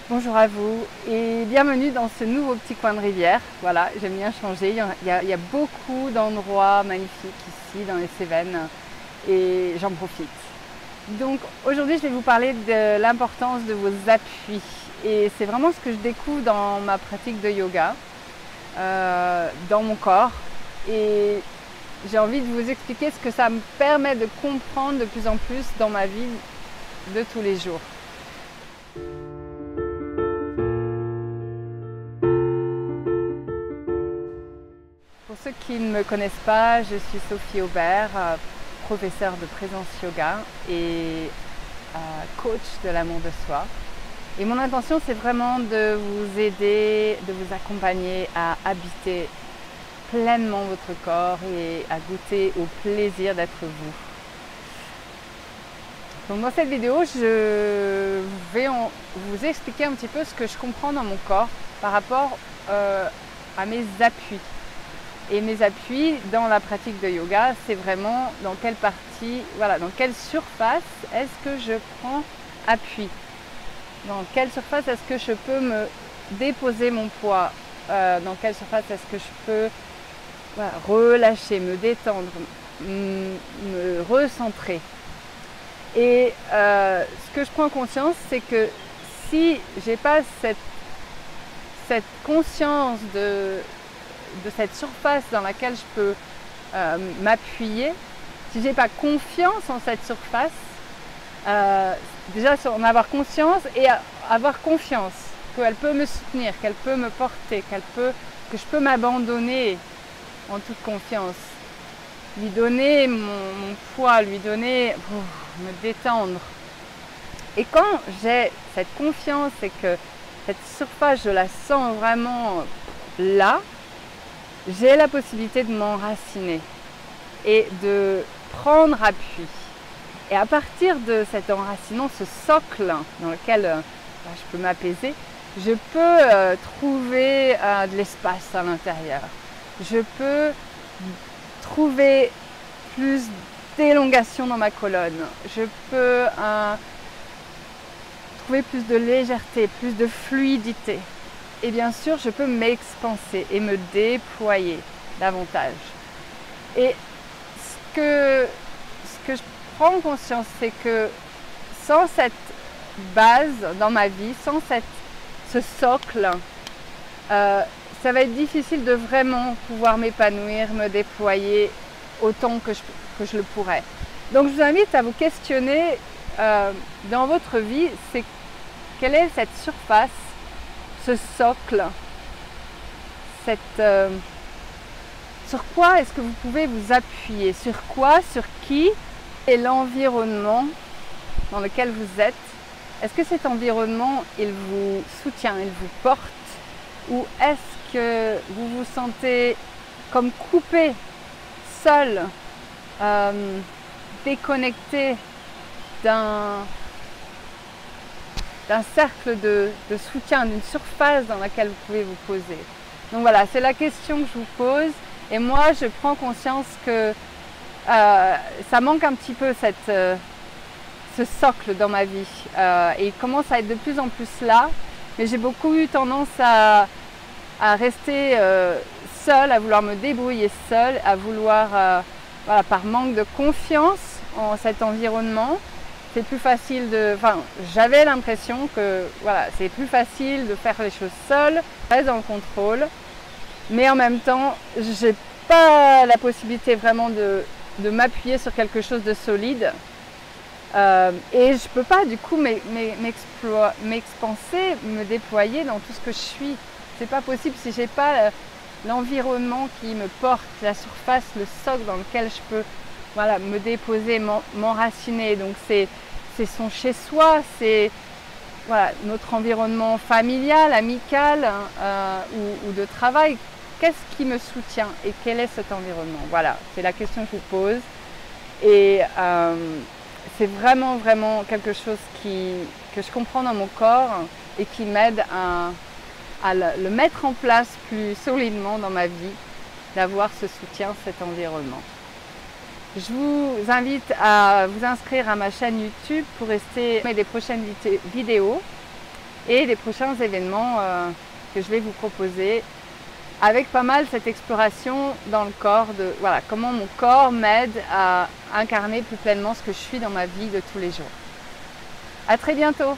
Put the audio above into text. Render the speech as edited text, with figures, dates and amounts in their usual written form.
Bonjour à vous et bienvenue dans ce nouveau petit coin de rivière. Voilà, j'aime bien changer. Il y a beaucoup d'endroits magnifiques ici dans les Cévennes et j'en profite. Donc aujourd'hui, je vais vous parler de l'importance de vos appuis. Et c'est vraiment ce que je découvre dans ma pratique de yoga, dans mon corps. Et j'ai envie de vous expliquer ce que ça me permet de comprendre de plus en plus dans ma vie de tous les jours. Pour ceux qui ne me connaissent pas, je suis Sophie Aubert, professeure de présence yoga et coach de l'amour de soi. Et mon intention, c'est vraiment de vous aider, de vous accompagner à habiter pleinement votre corps et à goûter au plaisir d'être vous. Donc dans cette vidéo, je vais vous expliquer un petit peu ce que je comprends dans mon corps par rapport à mes appuis. Et mes appuis dans la pratique de yoga, c'est vraiment dans quelle partie, voilà, dans quelle surface est-ce que je prends appui. Dans quelle surface est-ce que je peux me déposer mon poids. Dans quelle surface est-ce que je peux relâcher, me détendre, me recentrer. Et ce que je prends conscience, c'est que si j'ai pas cette conscience de cette surface dans laquelle je peux m'appuyer, si j'ai pas confiance en cette surface, déjà en avoir conscience et avoir confiance qu'elle peut me soutenir, qu'elle peut me porter, que je peux m'abandonner en toute confiance, lui donner mon poids, lui donner, me détendre. Et quand j'ai cette confiance et que cette surface, je la sens vraiment là, j'ai la possibilité de m'enraciner et de prendre appui. Et à partir de cet enracinement, ce socle dans lequel je peux m'apaiser, je peux trouver de l'espace à l'intérieur. Je peux trouver plus d'élongation dans ma colonne. Je peux trouver plus de légèreté, plus de fluidité. Et bien sûr, je peux m'expanser et me déployer davantage. Et ce que je prends conscience, c'est que sans cette base dans ma vie, sans ce socle, ça va être difficile de vraiment pouvoir m'épanouir, me déployer autant que je le pourrais. Donc je vous invite à vous questionner dans votre vie, quelle est cette surface, ce socle, sur quoi est-ce que vous pouvez vous appuyer, sur quoi, sur qui est l'environnement dans lequel vous êtes. Est-ce que cet environnement, il vous soutient, il vous porte, ou est-ce que vous vous sentez comme coupé, seul, déconnecté d'un cercle de soutien, d'une surface dans laquelle vous pouvez vous poser. Donc voilà, c'est la question que je vous pose. Et moi, je prends conscience que ça manque un petit peu ce socle dans ma vie. Et il commence à être de plus en plus là. Mais j'ai beaucoup eu tendance à rester seule, à vouloir me débrouiller seule, à vouloir, par manque de confiance en cet environnement, c'est plus facile j'avais l'impression que c'est plus facile de faire les choses seule, très dans le contrôle, mais en même temps, j'ai pas la possibilité vraiment de m'appuyer sur quelque chose de solide. Et je peux pas du coup m'expanser, me déployer dans tout ce que je suis. C'est pas possible si j'ai pas l'environnement qui me porte, la surface, le socle dans lequel je peux me déposer, m'enraciner. Donc c'est son chez-soi, c'est notre environnement familial, amical ou de travail. Qu'est-ce qui me soutient et quel est cet environnement? Voilà, c'est la question que je vous pose. Et c'est vraiment, vraiment quelque chose que je comprends dans mon corps et qui m'aide à le mettre en place plus solidement dans ma vie, d'avoir ce soutien, cet environnement. Je vous invite à vous inscrire à ma chaîne YouTube pour rester des prochaines vidéos. et les prochains événements que je vais vous proposer, avec pas mal cette exploration dans le corps de voilà, comment mon corps m'aide à incarner plus pleinement ce que je suis dans ma vie de tous les jours. À très bientôt!